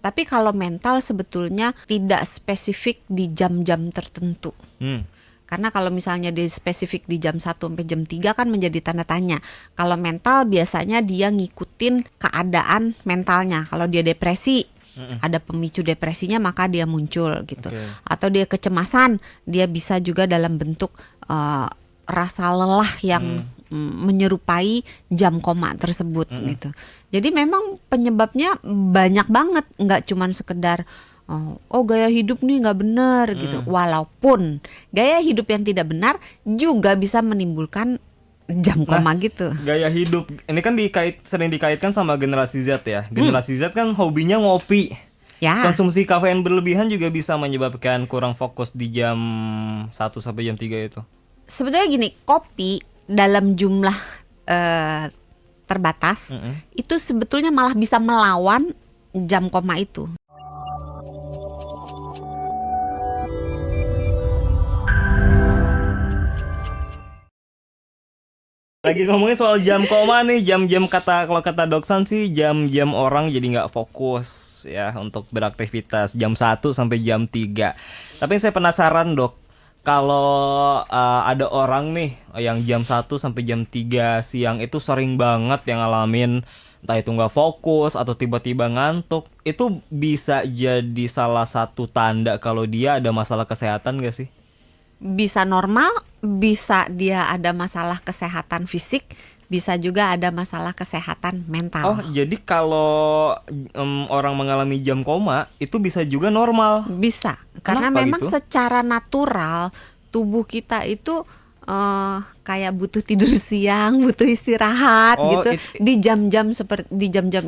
Tapi kalau mental sebetulnya tidak spesifik di jam-jam tertentu. Karena kalau misalnya di spesifik di jam 1 sampai jam 3 kan menjadi tanda tanya. Kalau mental biasanya dia ngikutin keadaan mentalnya. Kalau dia depresi, ada pemicu depresinya maka dia muncul gitu. Atau dia kecemasan, dia bisa juga dalam bentuk rasa lelah yang menyerupai jam koma tersebut gitu. Jadi memang penyebabnya banyak banget, nggak cuman sekedar gaya hidup nih nggak benar gitu. Walaupun gaya hidup yang tidak benar juga bisa menimbulkan jam koma gitu. Gaya hidup ini kan sering dikaitkan sama generasi Z ya. Generasi Z kan hobinya ngopi. Ya. Konsumsi kafein berlebihan juga bisa menyebabkan kurang fokus di jam 1 sampai jam 3 itu. Sebetulnya gini, kopi dalam jumlah terbatas itu sebetulnya malah bisa melawan jam koma itu. Lagi ngomongin soal jam koma nih, jam-jam kalau kata Doksan sih jam-jam orang jadi nggak fokus ya untuk beraktivitas jam 1 sampai jam 3. Tapi saya penasaran Dok, kalau ada orang nih yang jam 1 sampai jam 3 siang itu sering banget yang ngalamin entah itu nggak fokus atau tiba-tiba ngantuk, itu bisa jadi salah satu tanda kalau dia ada masalah kesehatan nggak sih? Bisa normal, bisa dia ada masalah kesehatan fisik, bisa juga ada masalah kesehatan mental. Oh, jadi kalau orang mengalami jam koma itu bisa juga normal? Bisa, karena Kenapa memang gitu? secara natural tubuh kita itu kayak butuh tidur siang, butuh istirahat gitu di jam-jam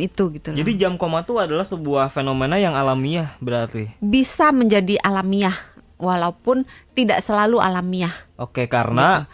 itu gitu loh. Jadi jam koma itu adalah sebuah fenomena yang alamiah berarti? Bisa menjadi alamiah, walaupun tidak selalu alamiah. Oke, karena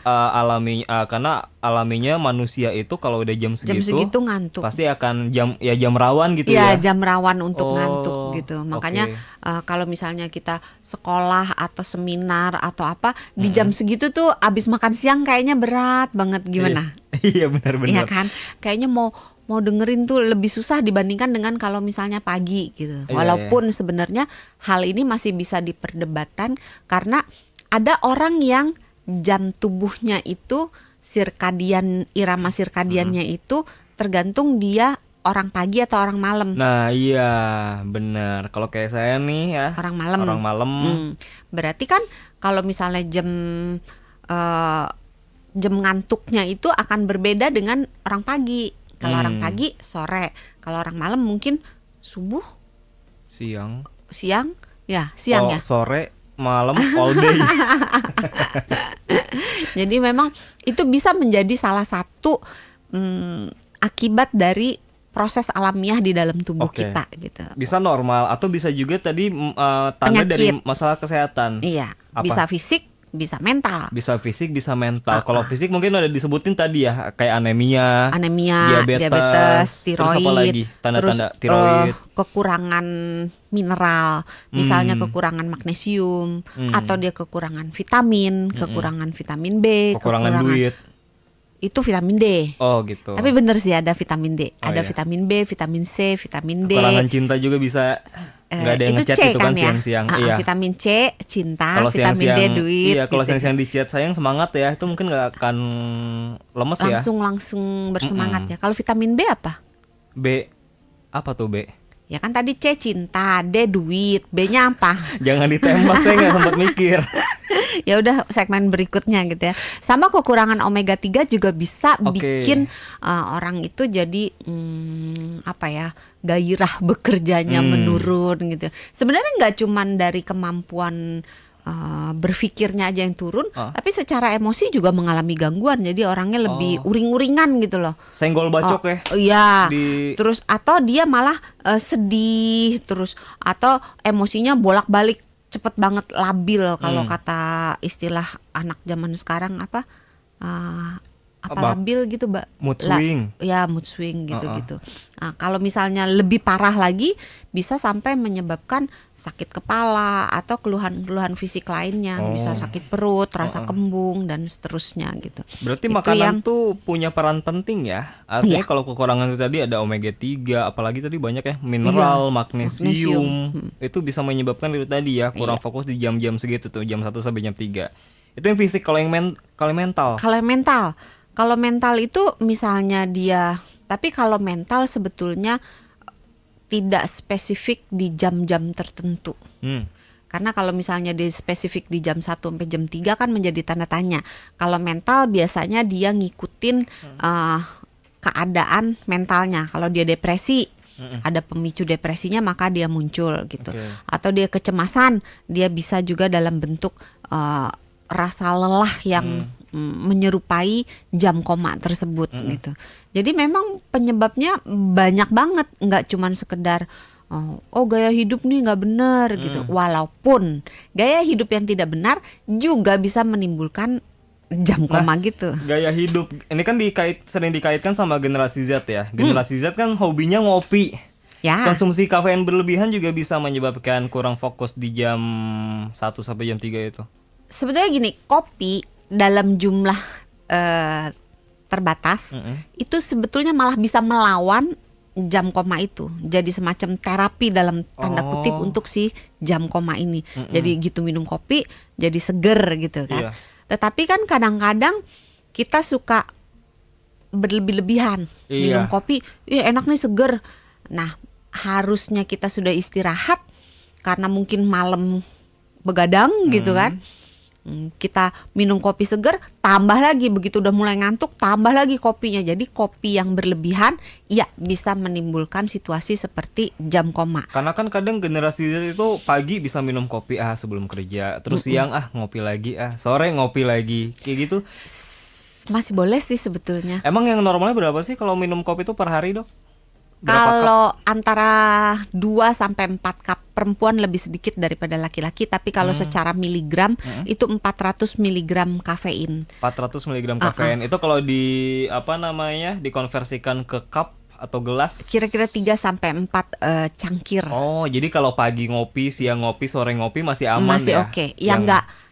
karena alaminya manusia itu kalau udah jam segitu ngantuk. Pasti akan jam rawan gitu ya. Iya, jam rawan untuk ngantuk gitu. Makanya kalau misalnya kita sekolah atau seminar atau apa di jam segitu tuh abis makan siang kayaknya berat banget gimana? Iya, benar-benar. Iya kan? Kayaknya mau dengerin tuh lebih susah dibandingkan dengan kalau misalnya pagi gitu. Walaupun sebenarnya hal ini masih bisa diperdebatkan karena ada orang yang jam tubuhnya itu irama sirkadiannya itu tergantung dia orang pagi atau orang malam. Nah iya benar. Kalau kayak saya nih ya orang malam. Berarti kan kalau misalnya jam ngantuknya itu akan berbeda dengan orang pagi. Kalau orang pagi sore, kalau orang malam mungkin subuh, siang ya. Sore, malam, all day. Jadi memang itu bisa menjadi salah satu akibat dari proses alamiah di dalam tubuh kita gitu. Bisa normal atau bisa juga tadi tanda penyakit. Dari masalah kesehatan. Iya. Apa? Bisa fisik, bisa mental. Bisa fisik, bisa mental. Kalau fisik mungkin udah disebutin tadi ya, kayak anemia, diabetes, tiroid, terus apa lagi? Tanda-tanda tiroid, kekurangan mineral, misalnya kekurangan magnesium, atau dia kekurangan vitamin, kekurangan vitamin B, kekurangan duit. Itu vitamin D. Oh gitu. Tapi bener sih ada vitamin D, ada iya. vitamin B, vitamin C, vitamin D. Kekurangan cinta juga bisa. Nggak ada yang ngechat itu itu kan ya? siang-siang. Iya. Vitamin C, cinta, Kalau vitamin D, duit. Iya, kalau gitu. siang-siang di chat sayang semangat ya, itu mungkin nggak akan lemes ya. Langsung bersemangat ya. Kalau vitamin B apa? B, apa tuh B? Ya kan tadi C cinta, D duit, B-nya apa? Jangan ditembak, saya nggak sempat mikir. Ya udah segmen berikutnya gitu ya. Sama kekurangan omega 3 juga bisa bikin orang itu jadi gairah bekerjanya menurun gitu. Sebenarnya nggak cuman dari kemampuan berpikirnya aja yang turun, tapi secara emosi juga mengalami gangguan. Jadi orangnya lebih uring-uringan gitu loh. Senggol bacok ya. Iya. Terus atau dia malah sedih terus atau emosinya bolak-balik cepet banget labil kalau kata istilah anak zaman sekarang apa labil gitu, Mbak. Mood swing. Ya, mood swing gitu-gitu. Nah, kalau misalnya lebih parah lagi bisa sampai menyebabkan sakit kepala atau keluhan-keluhan fisik lainnya, bisa sakit perut, rasa kembung dan seterusnya gitu. Berarti Itu makanan tuh punya peran penting ya. Artinya kalau kekurangan itu tadi ada omega 3, apalagi tadi banyak ya mineral, magnesium. Itu bisa menyebabkan itu tadi ya, kurang fokus di jam-jam segitu tuh, jam 1 sampai jam 3. Itu yang fisik. Kalau yang mental. Kalau mental itu misalnya dia, tapi kalau mental sebetulnya tidak spesifik di jam-jam tertentu. Karena kalau misalnya dia spesifik di jam 1 sampai jam 3 kan menjadi tanda tanya. Kalau mental biasanya dia ngikutin keadaan mentalnya. Kalau dia depresi, ada pemicu depresinya maka dia muncul gitu. Atau dia kecemasan, dia bisa juga dalam bentuk rasa lelah yang menyerupai jam koma tersebut gitu. Jadi memang penyebabnya banyak banget, nggak cuman sekedar gaya hidup nih nggak benar gitu. Walaupun gaya hidup yang tidak benar juga bisa menimbulkan jam koma gitu. Gaya hidup ini kan sering dikaitkan sama generasi Z ya. Generasi Z kan hobinya ngopi. Ya. Konsumsi kafein berlebihan juga bisa menyebabkan kurang fokus di jam 1 sampai jam 3 itu. Sebetulnya gini, kopi dalam jumlah terbatas itu sebetulnya malah bisa melawan jam koma itu. Jadi semacam terapi dalam tanda kutip untuk si jam koma ini. Jadi gitu minum kopi jadi seger gitu kan. Tetapi kan kadang-kadang kita suka berlebih-lebihan minum kopi, enak nih seger. Nah, harusnya kita sudah istirahat karena mungkin malam begadang gitu kan. Kita minum kopi seger, tambah lagi begitu udah mulai ngantuk, tambah lagi kopinya. Jadi kopi yang berlebihan ya bisa menimbulkan situasi seperti jam koma. Karena kan kadang generasi Z itu pagi bisa minum kopi sebelum kerja, terus siang ngopi lagi, sore ngopi lagi, kayak gitu. Masih boleh sih sebetulnya. Emang yang normalnya berapa sih kalau minum kopi itu per hari, Dok? Kalau antara 2 sampai 4 cup, perempuan lebih sedikit daripada laki-laki, tapi kalau secara miligram itu 400 miligram kafein. 400 miligram kafein. Itu kalau dikonversikan ke cup atau gelas kira-kira 3 sampai 4 cangkir. Oh, jadi kalau pagi ngopi, siang ngopi, sore ngopi masih aman masih ya? Masih oke.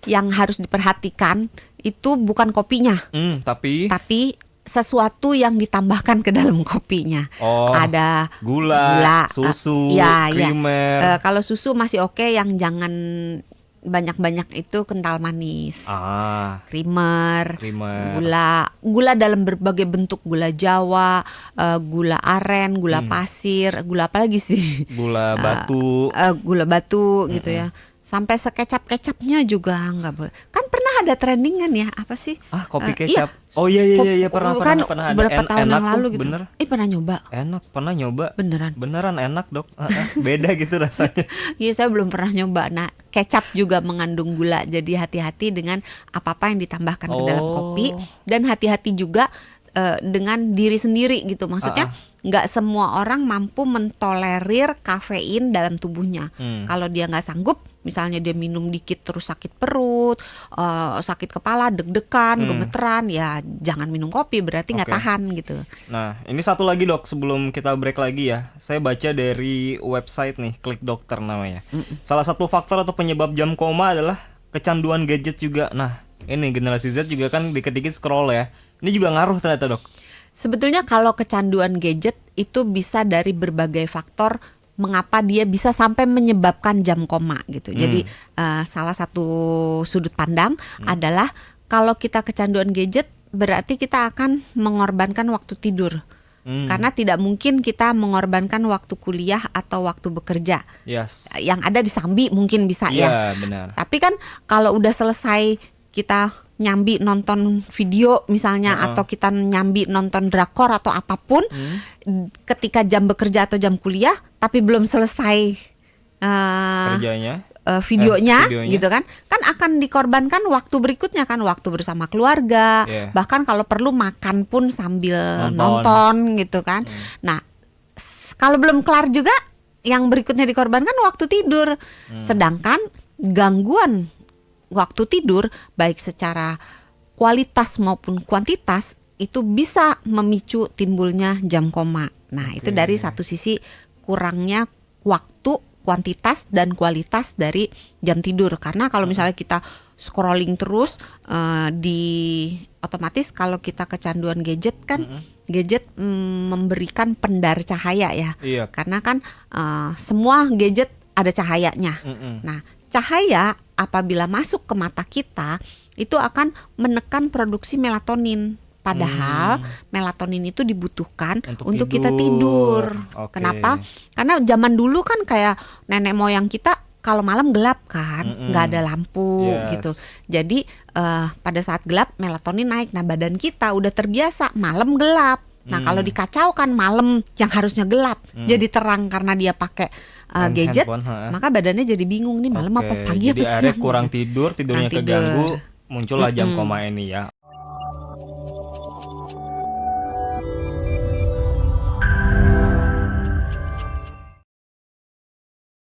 Yang harus diperhatikan itu bukan kopinya. Tapi sesuatu yang ditambahkan ke dalam kopinya. Ada gula, susu, krimer. Kalau susu masih oke, yang jangan banyak-banyak itu kental manis. Krimer. Gula dalam berbagai bentuk, gula Jawa, gula aren, gula pasir, gula apa lagi sih? Gula batu. Gula batu gitu ya. Sampai sekecap-kecapnya juga nggak boleh. Kan pernah ada trendingan ya, apa sih? Kopi kecap. Iya, pernah ada. Beberapa tahun yang lalu gitu. Bener. Pernah nyoba. Enak, pernah nyoba. Beneran enak, Dok. Beda gitu rasanya. Iya, saya belum pernah nyoba. Nah, kecap juga mengandung gula. Jadi hati-hati dengan apa-apa yang ditambahkan ke dalam kopi, dan hati-hati juga dengan diri sendiri gitu. Maksudnya nggak semua orang mampu mentolerir kafein dalam tubuhnya. Kalau dia nggak sanggup, misalnya dia minum dikit terus sakit perut, sakit kepala, deg-degan, gemeteran, ya jangan minum kopi, berarti nggak tahan gitu. Nah, ini satu lagi, Dok, sebelum kita break lagi ya. Saya baca dari website nih, Klik Dokter namanya. Salah satu faktor atau penyebab jam koma adalah kecanduan gadget juga. Nah, ini generasi Z juga kan dikit-dikit scroll ya. Ini juga ngaruh ternyata, Dok. Sebetulnya kalau kecanduan gadget itu bisa dari berbagai faktor mengapa dia bisa sampai menyebabkan jam koma gitu. Jadi salah satu sudut pandang adalah kalau kita kecanduan gadget berarti kita akan mengorbankan waktu tidur. Karena tidak mungkin kita mengorbankan waktu kuliah atau waktu bekerja. Yang ada di Sambi mungkin bisa ya. Benar. Tapi kan kalau udah selesai kita nyambi nonton video misalnya, atau kita nyambi nonton drakor atau apapun, ketika jam bekerja atau jam kuliah tapi belum selesai kerjanya, videonya gitu kan akan dikorbankan waktu berikutnya kan, waktu bersama keluarga, bahkan kalau perlu makan pun sambil nonton gitu kan. Nah, kalau belum kelar juga yang berikutnya dikorbankan waktu tidur. Sedangkan gangguan waktu tidur baik secara kualitas maupun kuantitas itu bisa memicu timbulnya jam koma. Nah, itu Oke. dari satu sisi kurangnya waktu, kuantitas dan kualitas dari jam tidur. Karena kalau misalnya kita scrolling terus otomatis kalau kita kecanduan gadget kan, gadget memberikan pendar cahaya ya. Iya. Karena kan semua gadget ada cahayanya. Nah, cahaya apabila masuk ke mata kita itu akan menekan produksi melatonin. Padahal melatonin itu dibutuhkan untuk kita tidur. Oke. Kenapa? Karena zaman dulu kan kayak nenek moyang kita kalau malam gelap kan, nggak ada lampu Yes. gitu. Jadi pada saat gelap melatonin naik. Nah, badan kita udah terbiasa malam gelap. Nah, kalau dikacaukan malam yang harusnya gelap jadi terang karena dia pakai gadget, Handphone, ha. maka badannya jadi bingung nih malam apa Oke, pagi jadi apa akhirnya siang. kurang tidur, tidurnya Kurang tidur. keganggu, muncullah jam koma ini ya.